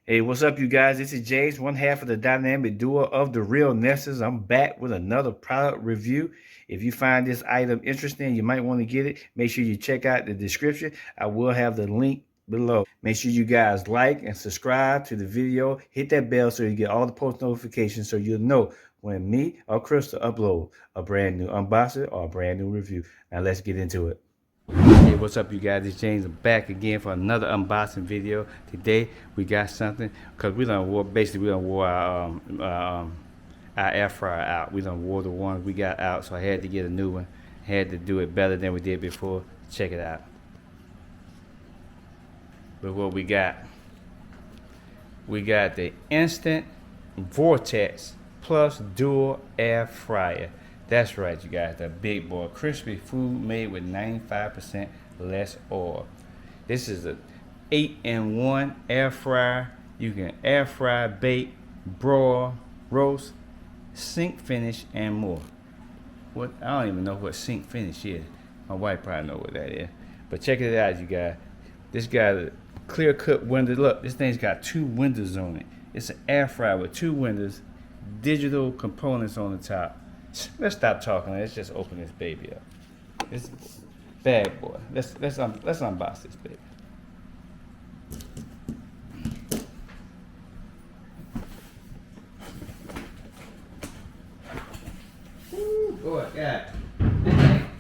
Hey, what's up, you guys? This is James, one half of the dynamic duo of the Real Nesters. I'm back with another product review. If you find this item interesting, you might want to get it. Make sure you check out the description. I will have the link below. Make sure you guys like and subscribe to the video. Hit that bell so you get all the post notifications so you'll know when me or Crystal upload a brand new unboxing or a brand new review. Now let's get into it. Hey, what's up, you guys? It's James. I'm back again for another unboxing video. Today we got something because we done wore our air fryer out. We done wore the one we got out, so I had to get a new one. Had to do it better than we did before. Check it out. But what we got the instant Vortex plus dual air fryer. That's right, you guys, the big boy. Crispy food made with 95% less oil. This is a 8-in-1 air fryer. You can air fry, bake, broil, roast, sink finish, and more. What? I don't even know what sink finish is. My wife probably know what that is. But check it out, you guys. This got a ClearCook window. Look, this thing's got 2 windows on it. It's an air fryer with 2 windows, digital components on the top. Let's stop talking. Let's just open this baby up. This bad boy. Let's unbox this baby. Woo, boy, God.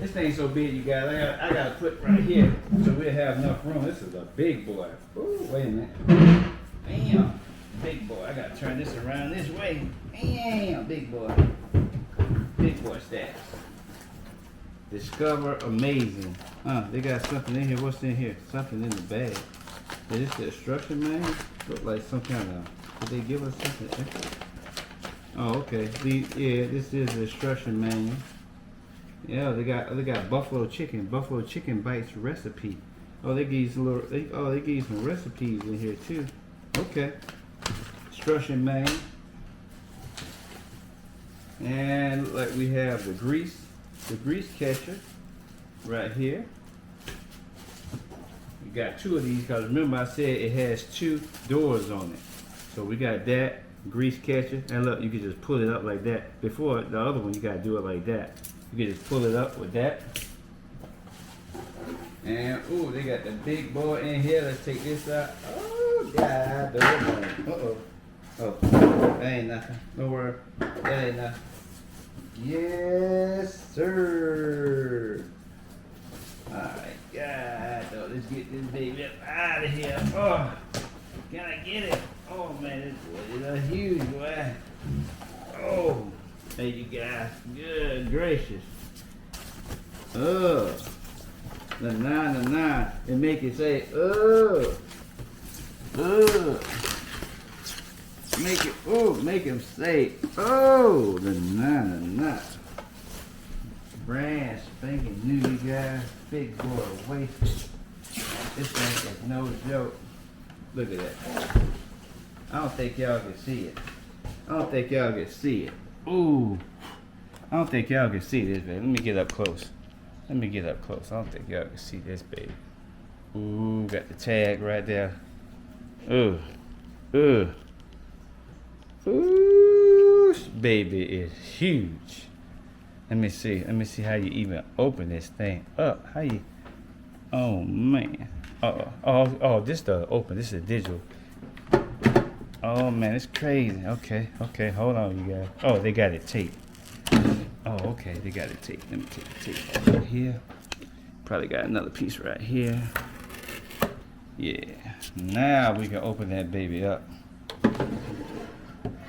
This thing's so big, you guys. I gotta put right here so we'll have enough room. This is a big boy. Ooh, wait a minute. Bam, big boy. I gotta turn this around this way. Bam, big boy. Big boy stats. Discover amazing. They got something in here. What's in here? Something in the bag. Is this the instruction manual? Look like some kind of. Did they give us something extra? Oh, okay. Yeah, this is the instruction manual. Yeah, they got buffalo chicken bites recipe. Oh, they give you some they give you some recipes in here too. Okay. Instruction manual. And look like we have the grease catcher right here. We got 2 of these because remember I said it has 2 doors on it. So we got that grease catcher, and look, you can just pull it up like that. Before the other one, you gotta do it like that. You can just pull it up with that. And ooh, they got the big boy in here. Let's take this out. Oh God, oh, that ain't nothing. Don't worry, that ain't nothing. Yes, sir. Alright, God, let's get this baby up out of here. Oh, can I get it? Oh man, this boy is a huge boy. Oh, thank you guys. Good gracious. Oh, the 9. It make it say, make him say, oh, the 9. Brand spanking new, you guys. Big boy wasted. This thing is no joke. Look at that. I don't think y'all can see it. Ooh. I don't think y'all can see this, baby. Let me get up close. I don't think y'all can see this, baby. Ooh, got the tag right there. Ooh, baby is huge. Let me see how you even open this thing up. How you? Oh man. Oh, this doesn't open. This is digital. Oh man, it's crazy. Okay. Hold on, you guys. Oh, they got it taped. Oh, okay, they got it taped. Let me take the tape off right here. Probably got another piece right here. Yeah. Now we can open that baby up.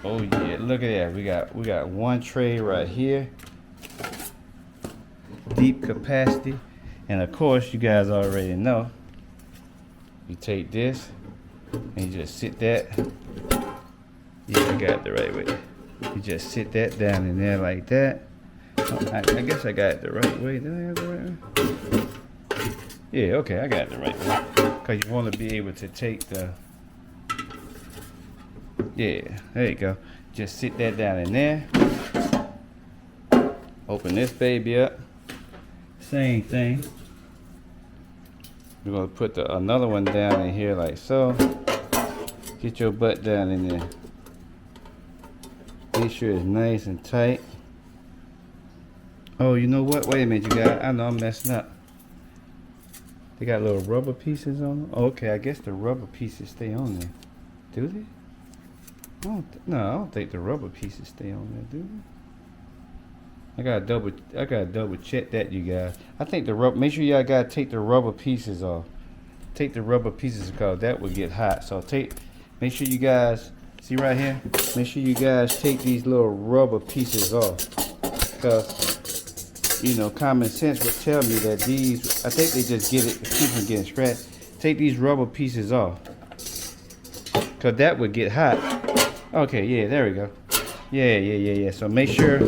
Oh yeah, look at that. We got 1 tray right here. Deep capacity. And of course, you guys already know. You take this and you just sit that. Yeah, you got it the right way. You just sit that down in there like that. I guess I got it the right way. Did I have the right way? Yeah, okay, I got it the right way. Because you want to be able to take the... Yeah, there you go. Just sit that down in there. Open this baby up. Same thing. We're going to put another one down in here like so. Get your butt down in there. Make sure it's nice and tight. Oh, you know what? Wait a minute, you guys. I know I'm messing up. They got little rubber pieces on them. Oh, okay, I guess the rubber pieces stay on there. Do they? No, I don't think the rubber pieces stay on there, do they? I gotta double check that, you guys. I think the rubber. Make sure y'all gotta take the rubber pieces off. Take the rubber pieces because that would get hot. So make sure you guys see right here. Make sure you guys take these little rubber pieces off because, you know, common sense would tell me that these, I think they just get it to keep from getting scratched. Take these rubber pieces off because that would get hot. Okay, yeah, there we go. Yeah. So make sure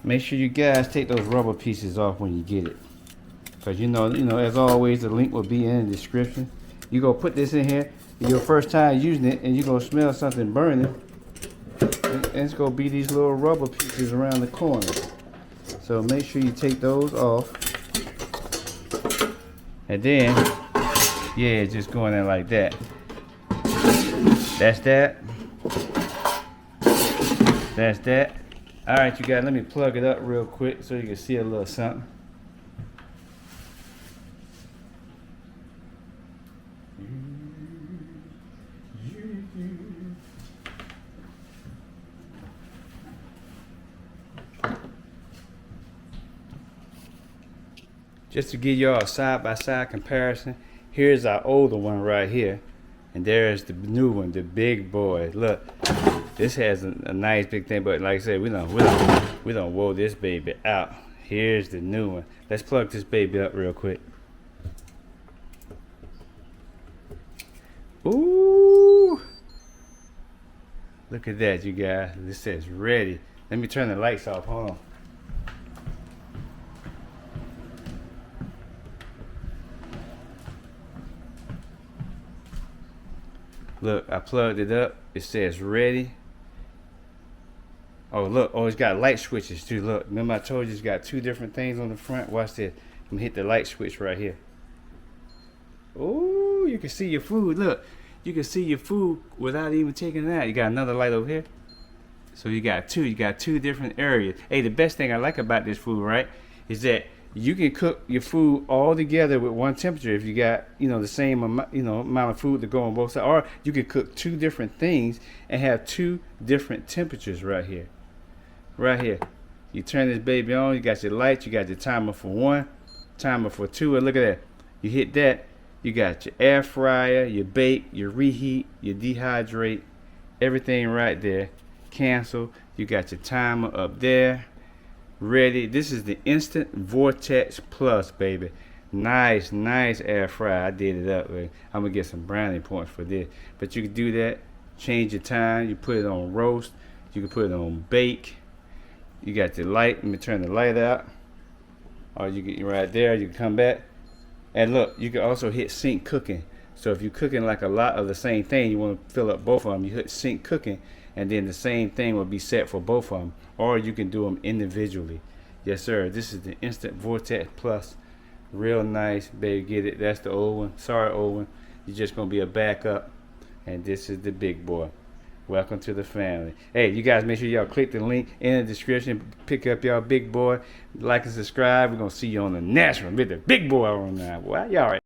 you guys take those rubber pieces off when you get it. Because you know, as always, the link will be in the description. You go put this in here, your first time using it, and you're going to smell something burning. And it's going to be these little rubber pieces around the corner. So make sure you take those off. And then, yeah, just going in like that. That's that. That's that. Alright, you guys, let me plug it up real quick so you can see a little something. Just to give y'all a side-by-side comparison, here's our older one right here, and there's the new one, the big boy. Look, this has a nice big thing, but like I said, we don't roll this baby out. Here's the new one. Let's plug this baby up real quick. Ooh, look at that, you guys. This says ready. Let me turn the lights off. Hold on. Look, I plugged it up. It says ready. Oh, look. Oh, it's got light switches too. Look, remember I told you it's got two different things on the front? Watch this. I'm going to hit the light switch right here. Oh, you can see your food. Look, you can see your food without even taking it out. You got another light over here. So you got two different areas. Hey, the best thing I like about this food, right, is that you can cook your food all together with one temperature if you got, the same amount, amount of food to go on both sides. Or you could cook two different things and have two different temperatures right here. Right here. You turn this baby on, you got your lights, you got your timer for 1, timer for 2, and look at that. You hit that, you got your air fryer, your bake, your reheat, your dehydrate, everything right there. Cancel. You got your timer up there. Ready. This is the Instant Vortex Plus, baby. Nice air fryer. I did it up. I'm gonna get some brownie points for this. But you can do that. Change your time. You put it on roast. You can put it on bake. You got the light. Let me turn the light out. Or you get right there. You can come back. And look, you can also hit sync cooking. So if you're cooking like a lot of the same thing, you want to fill up both of them. You hit sync cooking, and then the same thing will be set for both of them. Or you can do them individually. Yes, sir. This is the Instant Vortex Plus. Real nice, baby. Get it? That's the old one. Sorry, old one. You're just gonna be a backup. And this is the big boy. Welcome to the family. Hey, you guys, make sure y'all click the link in the description. Pick up y'all big boy. Like and subscribe. We're gonna see you on the next one with the big boy on now. Boy, y'all.